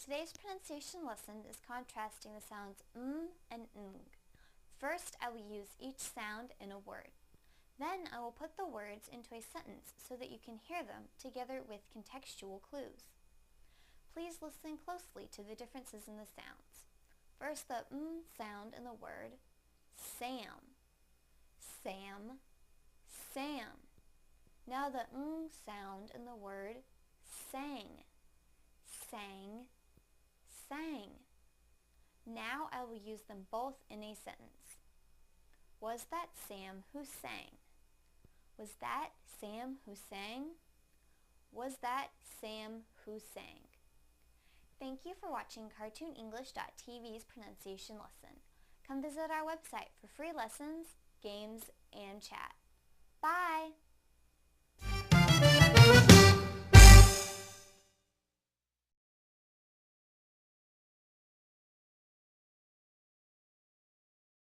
Today's pronunciation lesson is contrasting the sounds and ng. First, I will use each sound in a word. Then I will put the words into a sentence so that you can hear them together with contextual clues. Please listen closely to the differences in the sounds. First, the sound in the word Sam. Sam, Sam. Now the sound in the word sang. Sang, sang. Now I will use them both in a sentence. Was that Sam who sang? Was that Sam who sang? Was that Sam who sang? Thank you for watching CartoonEnglish.tv's pronunciation lesson. Come visit our website for free lessons, games, and chat. Bye!